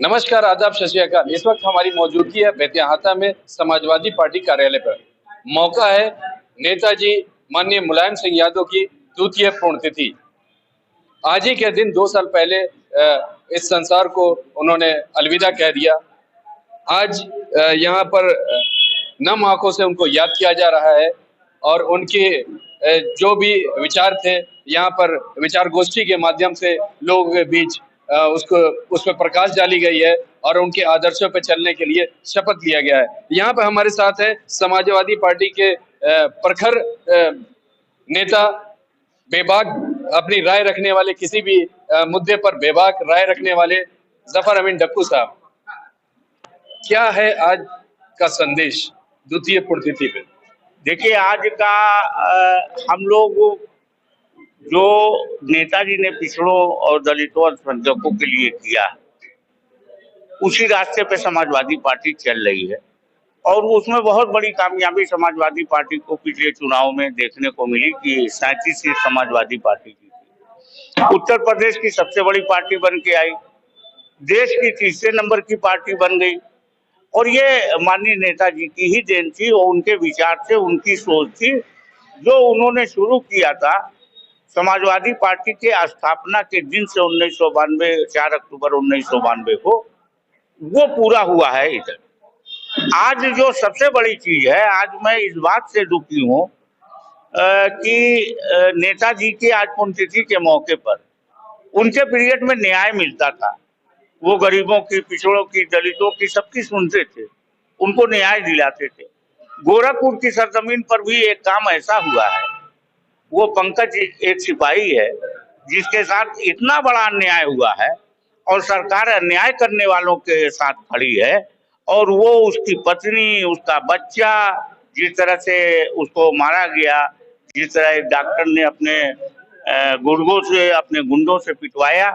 नमस्कार, आदाब, सत श्री अकाल। इस वक्त हमारी मौजूदगी है बेतिहाता में समाजवादी पार्टी कार्यालय पर। मौका है नेताजी माननीय मुलायम सिंह यादव की द्वितीय पुण्यतिथि। आज ही के दिन 2 साल पहले इस संसार को उन्होंने अलविदा कह दिया। आज यहाँ पर नम आंखों से उनको याद किया जा रहा है और उनके जो भी विचार थे यहाँ पर विचार गोष्ठी के माध्यम से लोगों के बीच उसको उस पर प्रकाश डाली गई है और उनके आदर्शों पर चलने के लिए शपथ लिया गया है। यहाँ पर हमारे साथ है समाजवादी पार्टी के प्रखर नेता, बेबाक अपनी राय रखने वाले, किसी भी मुद्दे पर बेबाक राय रखने वाले जफर अमीन डक्कू साहब। क्या है आज का संदेश द्वितीय पुण्यतिथि पे? देखिए, आज का हम लोग जो नेताजी ने पिछड़ों और दलितों और अल्पसंख्यकों के लिए किया, उसी रास्ते पे समाजवादी पार्टी चल रही है और उसमें बहुत बड़ी कामयाबी समाजवादी पार्टी को पिछले चुनाव में देखने को मिली कि 37 सीट समाजवादी पार्टी जीती। उत्तर प्रदेश की सबसे बड़ी पार्टी बन के आई, देश की तीसरे नंबर की पार्टी बन गई और ये माननीय नेताजी की ही देन थी और उनके विचार से, उनकी सोच थी। जो उन्होंने शुरू किया था समाजवादी पार्टी के स्थापना के दिन से 1992 4 अक्टूबर 1992 को, वो पूरा हुआ है इधर। आज जो सबसे बड़ी चीज है, आज मैं इस बात से दुखी हूँ कि नेताजी के आज पुण्यतिथि के मौके पर उनके पीरियड में न्याय मिलता था। वो गरीबों की, पिछड़ों की, दलितों की, सबकी सुनते थे, उनको न्याय दिलाते थे। गोरखपुर की सरजमीन पर भी एक काम ऐसा हुआ है, वो पंकज एक सिपाही है जिसके साथ इतना बड़ा अन्याय हुआ है और सरकार अन्याय करने वालों के साथ खड़ी है और वो, उसकी पत्नी, उसका बच्चा, जिस तरह से उसको मारा गया, जिस तरह एक डॉक्टर ने अपने गुर्गों से, अपने गुंडों से पिटवाया।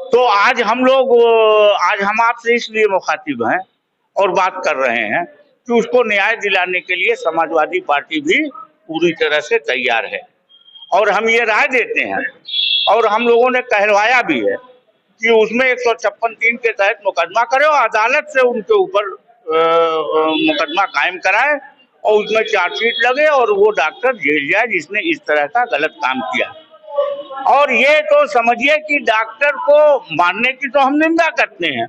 तो आज हम आपसे इसलिए मुखातिब हैं और बात कर रहे हैं कि उसको न्याय दिलाने के लिए समाजवादी पार्टी भी पूरी तरह से तैयार है और हम ये राय देते हैं और हम लोगों ने कहलवाया भी है कि उसमें 156(3) के तहत मुकदमा करे और अदालत से उनके ऊपर मुकदमा कायम कराए और उसमें चार्जशीट लगे और वो डॉक्टर जेल जाए जिसने इस तरह का गलत काम किया। और ये तो समझिए कि डॉक्टर को मारने की तो हम निंदा करते हैं,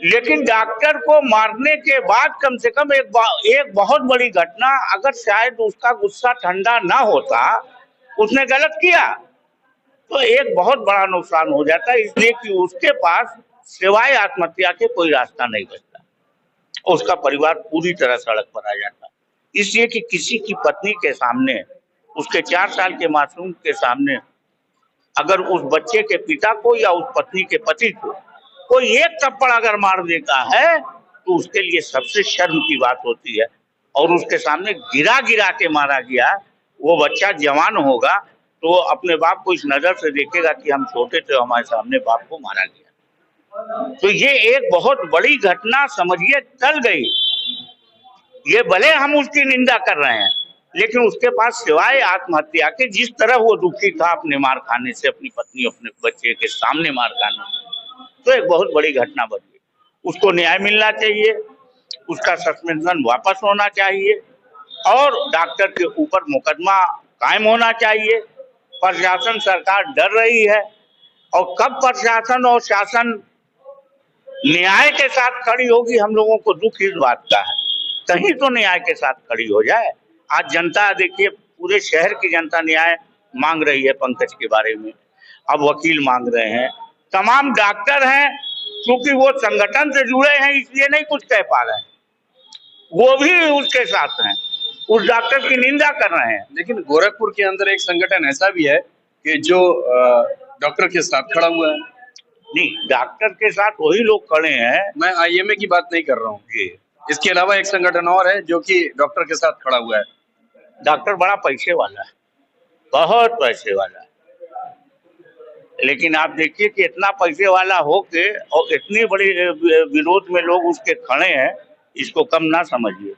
लेकिन डॉक्टर को मारने के बाद कम से कम एक बहुत बड़ी घटना, अगर शायद उसका गुस्सा ठंडा ना होता, उसने गलत किया तो एक बहुत बड़ा नुकसान हो जाता है। इसलिए कि उसके पास सिवाय आत्महत्या के कोई रास्ता नहीं बचता, उसका परिवार पूरी तरह सड़क पर आ जाता। इसलिए कि किसी की पत्नी के सामने, उसके 4 साल के मासूम के सामने, अगर उस बच्चे के पिता को या उस पत्नी के पति को कोई एक थप्पड़ अगर मार देता है तो उसके लिए सबसे शर्म की बात होती है। और उसके सामने गिरा गिरा के मारा गया, वो बच्चा जवान होगा तो अपने बाप को इस नजर से देखेगा कि हम छोटे थे, हमारे सामने बाप को मारा गया। तो ये एक बहुत बड़ी घटना समझिए टल गई। ये भले हम उसकी निंदा कर रहे हैं, लेकिन उसके पास सिवाय आत्महत्या के, जिस तरह वो दुखी था अपने मार खाने से, अपनी पत्नी, अपने बच्चे के सामने मार खाने से, तो एक बहुत बड़ी घटना बन गई। उसको न्याय मिलना चाहिए, उसका सस्पेंशन वापस होना चाहिए और डॉक्टर के ऊपर मुकदमा कायम होना चाहिए। प्रशासन, सरकार डर रही है और कब प्रशासन और शासन न्याय के साथ खड़ी होगी, हम लोगों को दुख इस बात का है। कहीं तो न्याय के साथ खड़ी हो जाए। आज जनता, देखिए, पूरे शहर की जनता न्याय मांग रही है पंकज के बारे में। अब वकील मांग रहे हैं, तमाम डॉक्टर हैं, क्योंकि वो संगठन से जुड़े हैं इसलिए नहीं कुछ कह पा रहे हैं, वो भी उसके साथ हैं, उस डॉक्टर की निंदा कर रहे हैं। लेकिन गोरखपुर के अंदर एक संगठन ऐसा भी है कि जो डॉक्टर के साथ खड़ा हुआ है। नहीं, डॉक्टर के साथ वही लोग खड़े हैं। मैं आईएमए की बात नहीं कर रहा हूँ जी, इसके अलावा एक संगठन और है जो कि डॉक्टर के साथ खड़ा हुआ है। डॉक्टर बड़ा पैसे वाला है, बहुत पैसे वाला है, लेकिन आप देखिए कि इतना पैसे वाला होके और इतनी बड़ी विरोध में लोग उसके खड़े हैं, इसको कम ना समझिए।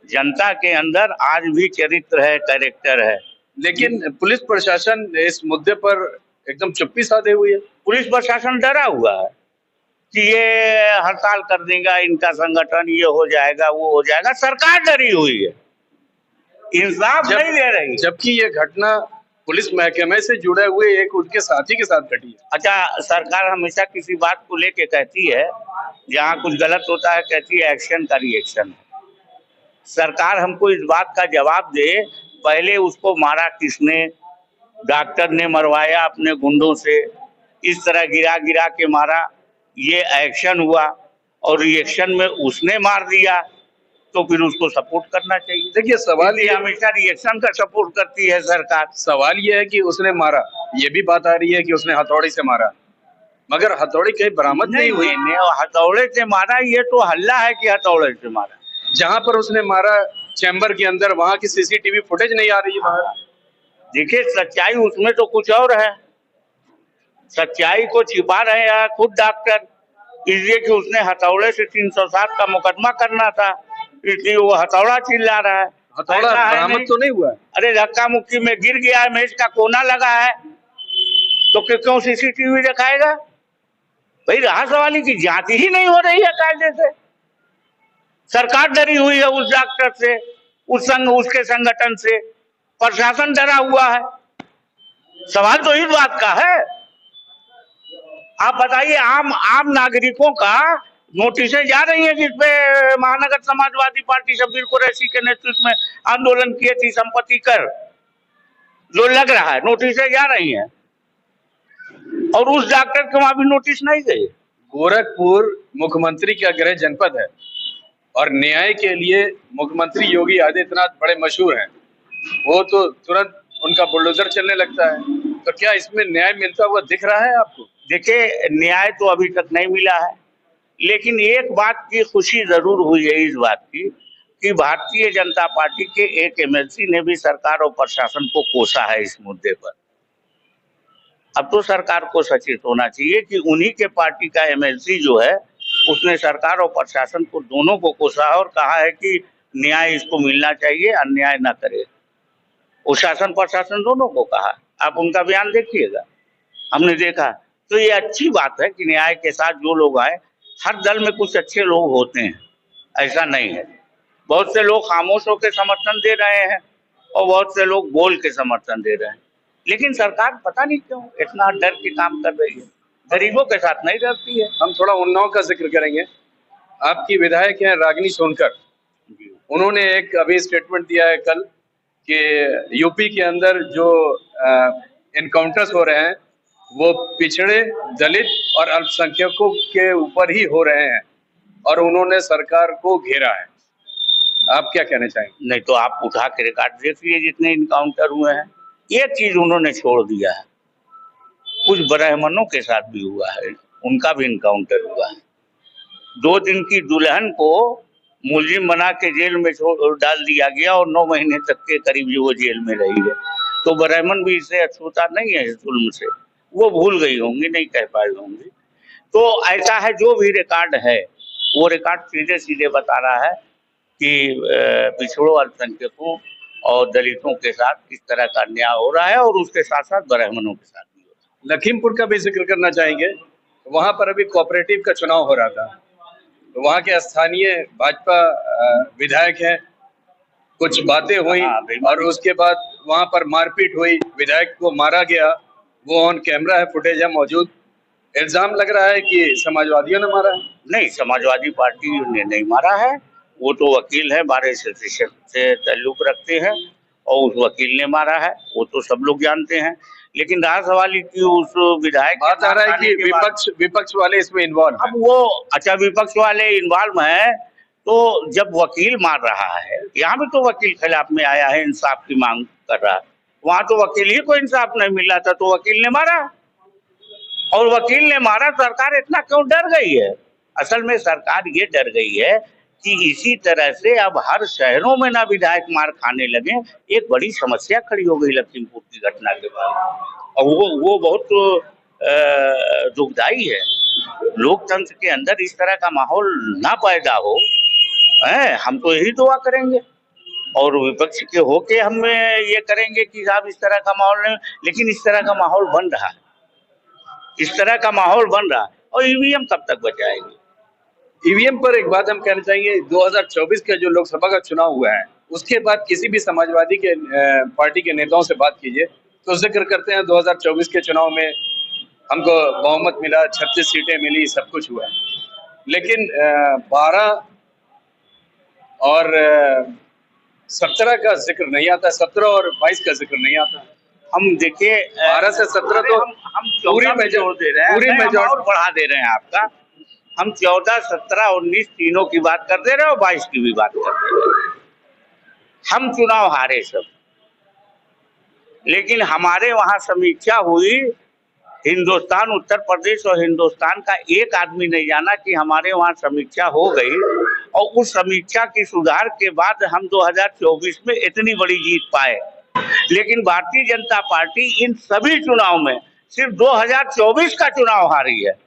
जनता के अंदर आज भी चरित्र है, कैरेक्टर है। लेकिन पुलिस प्रशासन इस मुद्दे पर एकदम चुप्पी साधे हुई है। पुलिस प्रशासन डरा हुआ है कि ये हड़ताल कर देगा इनका संगठन, ये हो जाएगा वो हो जाएगा। सरकार डरी हुई है, इंसाफ नहीं दे रही। जबकि ये घटना पुलिस महकमे से जुड़े हुए एक उनके साथी के साथ घटी है। अच्छा, सरकार हमेशा किसी बात को लेके कहती है, जहाँ कुछ गलत होता है कहती है एक्शन का रिएक्शन। सरकार हमको इस बात का जवाब दे, पहले उसको मारा किसने? डॉक्टर ने मरवाया अपने गुंडों से, इस तरह गिरा गिरा के मारा, ये एक्शन हुआ। और रिएक्शन में उसने मार दिया तो फिर उसको सपोर्ट करना चाहिए। देखिए, सवाल ये हमेशा रिएक्शन का सपोर्ट करती है सरकार। सवाल ये है कि उसने मारा, ये भी बात आ रही है कि उसने हथौड़ी से मारा, मगर हथौड़ी कहीं बरामद नहीं हुई। हथौड़े से मारा, ये तो हल्ला है कि हथौड़े से मारा। जहां पर उसने मारा चैम्बर के अंदर, वहां की सीसीटीवी फुटेज नहीं आ रही है बाहर। देखिए, सच्चाई उसमें तो कुछ और है, सच्चाई को छिपा रहे हैं खुद डॉक्टर, इसलिए कि उसने हथौड़े से 307 का मुकदमा करना था, इसलिए वो हथौड़ा चिल्ला रहा है। हथौड़ा बरामद तो नहीं हुआ है। अरे धक्का मुक्की में गिर गया है, मेज का कोना लगा है, तो क्यों सीसीटीवी दिखाएगा? भाई रहा सवाल की जांच ही नहीं हो रही है कायदे से। सरकार डरी हुई है उस डॉक्टर से, उसके संगठन से, प्रशासन डरा हुआ है। सवाल तो इस बात का है। आप बताइए, आम नागरिकों का नोटिसें जा रही हैं जिसपे महानगर समाजवादी पार्टी शब्बीर कुरैशी के नेतृत्व में आंदोलन किए थी संपत्ति कर, जो लग रहा है नोटिसें जा रही हैं, और उस डॉक्टर के वहां भी नोटिस नहीं गए। गोरखपुर मुख्यमंत्री का गृह जनपद है और न्याय के लिए मुख्यमंत्री योगी आदित्यनाथ बड़े मशहूर हैं। वो तो तुरंत उनका बुलडोजर चलने लगता है, तो क्या इसमें न्याय मिलता हुआ दिख रहा है आपको? देखिए, न्याय तो अभी तक नहीं मिला है, लेकिन एक बात की खुशी जरूर हुई है इस बात की कि भारतीय जनता पार्टी के एक एमएलसी ने भी सरकार और प्रशासन को कोसा है इस मुद्दे पर। अब तो सरकार को सचेत होना चाहिए कि उन्हीं के पार्टी का एमएलसी जो है उसने सरकार और प्रशासन को दोनों को कोसा है और कहा है कि न्याय इसको मिलना चाहिए, अन्याय ना करे। वो शासन प्रशासन दोनों को कहा, आप उनका बयान देखिएगा, हमने देखा। तो ये अच्छी बात है कि न्याय के साथ जो लोग आए, हर दल में कुछ अच्छे लोग होते हैं, ऐसा नहीं है। बहुत से लोग खामोश होकर समर्थन दे रहे हैं और बहुत से लोग बोल के समर्थन दे रहे हैं, लेकिन सरकार पता नहीं क्यों इतना डर के काम कर रही है, गरीबों के साथ नहीं रहती है। हम थोड़ा उन्नाव का जिक्र करेंगे। आपकी विधायक हैं रागिनी सोनकर, उन्होंने एक अभी स्टेटमेंट दिया है कल कि यूपी के अंदर जो इनकाउंटर्स हो रहे हैं वो पिछड़े, दलित और अल्पसंख्यकों के ऊपर ही हो रहे हैं और उन्होंने सरकार को घेरा है। आप क्या कहना चाहेंगे? नहीं तो आप उठा के रिकॉर्ड देखिए जितने इनकाउंटर हुए हैं, एक चीज उन्होंने छोड़ दिया है, कुछ ब्राह्मणों के साथ भी हुआ है, उनका भी इनकाउंटर हुआ है। 2 दिन की दुल्हन को मुलजिम बना के जेल में डाल दिया गया और 9 महीने तक के करीब जो वो जेल में रही है। तो ब्राह्मण भी इससे अछूता नहीं है इस जुल्म से, वो भूल गई होंगी, नहीं कह पाई होंगी। तो ऐसा है, जो भी रिकॉर्ड है वो रिकॉर्ड सीधे सीधे बता रहा है कि पिछड़ों, अल्पसंख्यकों और दलितों के साथ किस तरह का अन्याय हो रहा है और उसके साथ साथ ब्राह्मणों के साथ भी हो रहा है। लखीमपुर का भी जिक्र करना चाहेंगे, वहां पर अभी कोऑपरेटिव का चुनाव हो रहा था, तो वहां के स्थानीय भाजपा विधायक हैं, कुछ बातें हुई और उसके बाद वहां पर मारपीट हुई, विधायक को मारा गया, वो ऑन कैमरा है, फुटेज है मौजूद। इल्जाम लग रहा है कि समाजवादियों ने मारा है। नहीं, समाजवादी पार्टी ने नहीं मारा है, वो तो वकील है, 12% से ताल्लुक रखते हैं और उस वकील ने मारा है, वो तो सब लोग जानते हैं। लेकिन रहा सवाल की उस विधायक, बात आ रहा है कि विपक्ष वाले इसमें इन्वॉल्व हैं। अब वो अच्छा विपक्ष वाले इन्वॉल्व हैं, तो जब वकील मार रहा है, यहाँ भी तो वकील खिलाफ में आया है, इंसाफ की मांग कर रहा है, वहां तो वकील ही को इंसाफ नहीं मिला था तो वकील ने मारा, और वकील ने मारा। सरकार इतना क्यों डर गई है? असल में सरकार ये डर गई है कि इसी तरह से अब हर शहरों में ना विधायक मार खाने लगे। एक बड़ी समस्या खड़ी हो गई लखीमपुर की घटना के बाद, और वो बहुत दुखदाई है। लोकतंत्र के अंदर इस तरह का माहौल ना पैदा हो, हम तो यही दुआ करेंगे और विपक्ष के होके हम ये करेंगे कि साहब इस तरह का माहौल नहीं, लेकिन इस तरह का माहौल बन रहा है, इस तरह का माहौल बन रहा है। और ईवीएम कब तक बचाएंगे। ईवीएम पर एक बात हम कहना चाहेंगे, 2024 का जो लोकसभा का चुनाव हुआ है उसके बाद किसी भी समाजवादी के पार्टी के नेताओं से बात कीजिए तो जिक्र करते हैं 2024 के चुनाव में हमको बहुमत मिला, 36 सीटें मिली, सब कुछ हुआ। लेकिन 12 और 17 का जिक्र नहीं आता, 17 और 22 का जिक्र नहीं आता। हम देखिए 12 से 17 तो हम पूरी 14 पे जोर दे रहे हैं, पूरी हम मेजॉरिटी और बढ़ा दे रहे हैं आपका। हम 14, 17, 19 तीनों की बात कर दे रहे हैं और 22 की भी बात कर दे रहे हैं। हम चुनाव हारे सब, लेकिन हमारे वहां समीक्षा हुई। हिंदुस्तान, उत्तर प्रदेश और हिंदुस्तान का एक आदमी नहीं जाना कि हमारे वहां समीक्षा हो गई और उस समीक्षा की सुधार के बाद हम 2024 में इतनी बड़ी जीत पाए। लेकिन भारतीय जनता पार्टी इन सभी चुनाव में सिर्फ 2024 का चुनाव हारी है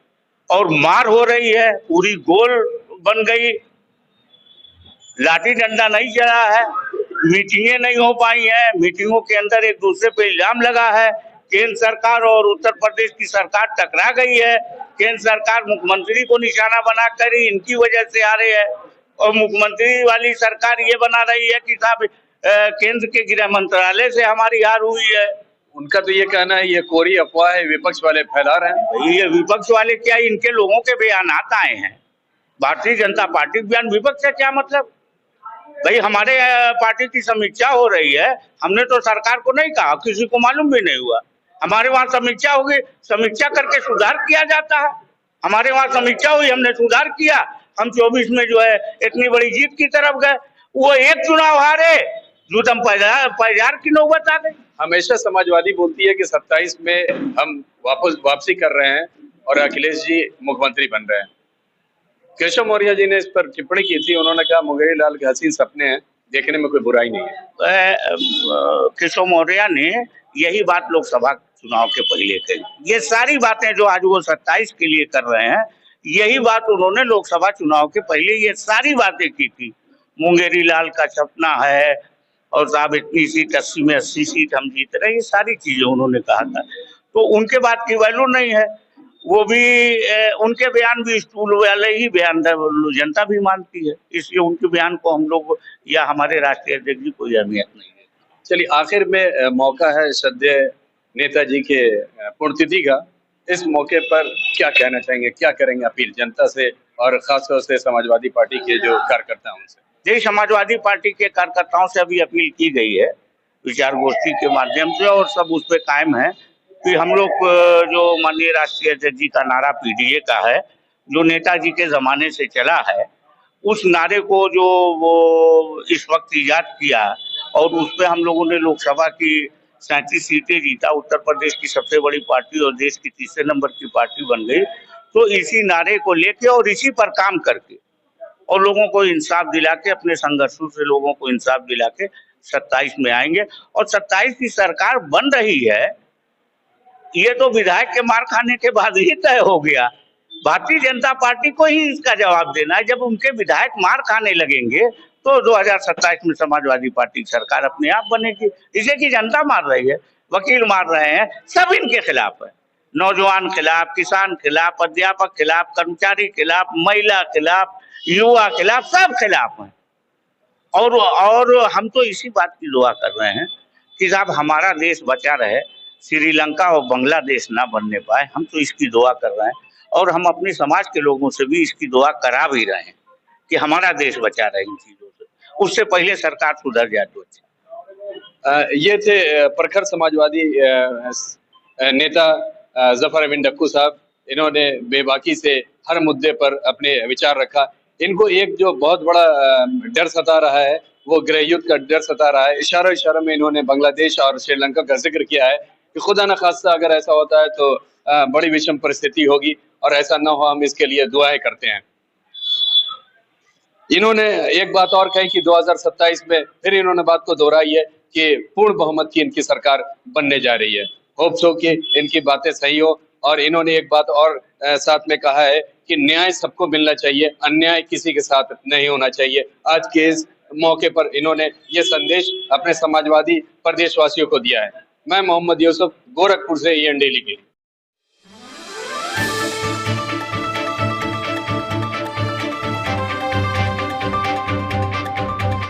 और मार हो रही है, पूरी गोल बन गई, लाठी डंडा नहीं चला है, मीटिंगें नहीं हो पाई हैं, मीटिंगों के अंदर एक दूसरे पे इल्जाम लगा है। केंद्र सरकार और उत्तर प्रदेश की सरकार टकरा गई है। केंद्र सरकार मुख्यमंत्री को निशाना बनाकर ही इनकी वजह से आ रही है और मुख्यमंत्री वाली सरकार ये बना रही है कि साहब केंद्र के गृह मंत्रालय से हमारी हार हुई है। उनका तो ये कहना है ये कोरी अफवाह है, विपक्ष वाले फैला रहे हैं। ये विपक्ष वाले क्या, इनके लोगों के बयानात आए हैं। भारतीय जनता पार्टी के बयान, विपक्ष से क्या मतलब भाई। हमारे पार्टी की समीक्षा हो रही है, हमने तो सरकार को नहीं कहा, किसी को मालूम भी नहीं हुआ। हमारे वहां समीक्षा होगी, समीक्षा करके सुधार किया जाता है। हमारे वहां समीक्षा हुई, हमने सुधार किया, हम 24 में जो है इतनी बड़ी जीत की तरफ गए। वो एक चुनाव हारे, जुटम पैजार की नौबत आ गई। हमेशा समाजवादी बोलती है कि 27 में हम वापसी कर रहे हैं और अखिलेश जी मुख्यमंत्री बन रहे हैं। केशव मौर्य जी ने इस पर टिप्पणी की थी, उन्होंने कहा मुंगेरी लाल के हसीन सपने हैं, देखने में कोई बुराई नहीं है। केशव मौर्य ने यही बात लोकसभा चुनाव के पहले कही। ये सारी बातें जो आज वो 27 के लिए कर रहे हैं, यही बात उन्होंने लोकसभा चुनाव के पहले ये सारी बातें की थी। मुंगेरी लाल का सपना है और साहब इतनी सीट 80 में 80 सीट हम जीत रहे, ये सारी चीजें उन्होंने कहा था। तो उनके बात की वैल्यू नहीं है, वो भी उनके बयान भी स्टूल वाले ही बयान जनता भी मानती है, इसलिए उनके बयान को हम लोग या हमारे राष्ट्रीय अध्यक्ष जी कोई अहमियत नहीं है। चलिए, आखिर में मौका है श्रद्धेय नेताजी के पुण्यतिथि का, इस मौके पर क्या कहना चाहेंगे, क्या करेंगे अपील जनता से और खासतौर से समाजवादी पार्टी के जो कार्यकर्ता हैं उनसे? जी, समाजवादी पार्टी के कार्यकर्ताओं से अभी अपील की गई है विचार गोष्ठी के माध्यम से और सब उस पर कायम है कि हम लोग जो माननीय राष्ट्रीय अध्यक्ष जी का नारा पीडीए का है, जो नेताजी के जमाने से चला है, उस नारे को जो वो इस वक्त इजाद किया और उस पर हम लोगों ने लोकसभा की 37 सीटें जीता, उत्तर प्रदेश की सबसे बड़ी पार्टी और देश की तीसरे नंबर की पार्टी बन गई। तो इसी नारे को लेके और इसी पर काम करके और लोगों को इंसाफ दिला के, अपने संघर्षों से लोगों को इंसाफ दिला के 27 में आएंगे। और 27 की सरकार बन रही है, ये तो विधायक के मार खाने के बाद ही तय हो गया। भारतीय जनता पार्टी को ही इसका जवाब देना है। जब उनके विधायक मार खाने लगेंगे तो 2027 में समाजवादी पार्टी की सरकार अपने आप बनेगी। इसे की जनता मार रही है, वकील मार रहे हैं, सब इनके खिलाफ है। नौजवान खिलाफ, किसान खिलाफ, अध्यापक खिलाफ, कर्मचारी खिलाफ, महिला खिलाफ, युवा खिलाफ, सब खिलाफ हैं। और हम तो इसी बात की दुआ कर रहे हैं कि साहब हमारा देश बचा रहे, श्रीलंका और बांग्लादेश ना बनने पाए। हम तो इसकी दुआ कर रहे हैं और हम अपने समाज के लोगों से भी इसकी दुआ करा भी रहे हैं कि हमारा देश बचा रहे इन चीजों से, उससे पहले सरकार सुधर जाए तो अच्छा। ये थे प्रखर समाजवादी नेता जफर अमीन डक्कू साहब। इन्होंने बेबाकी से हर मुद्दे पर अपने विचार रखा। इनको एक जो बहुत बड़ा डर सता रहा है, वो गृह युद्ध का डर सता रहा है। इशारा में इन्होंने बांग्लादेश और श्रीलंका का जिक्र किया है कि खुदा न खास्ता अगर ऐसा होता है तो बड़ी विषम परिस्थिति होगी और ऐसा न हो, हम इसके लिए दुआएं करते हैं। इन्होंने एक बात और कही कि 2027 में फिर इन्होंने बात को दोहराई है कि पूर्ण बहुमत की इनकी सरकार बनने जा रही है। होप्स हो कि इनकी बातें सही हो। और इन्होंने एक बात और साथ में कहा है कि न्याय सबको मिलना चाहिए, अन्याय किसी के साथ नहीं होना चाहिए। आज के इस मौके पर इन्होंने ये संदेश अपने समाजवादी प्रदेशवासियों को दिया है। मैं मोहम्मद यूसुफ, गोरखपुर से EN डेली के लिए।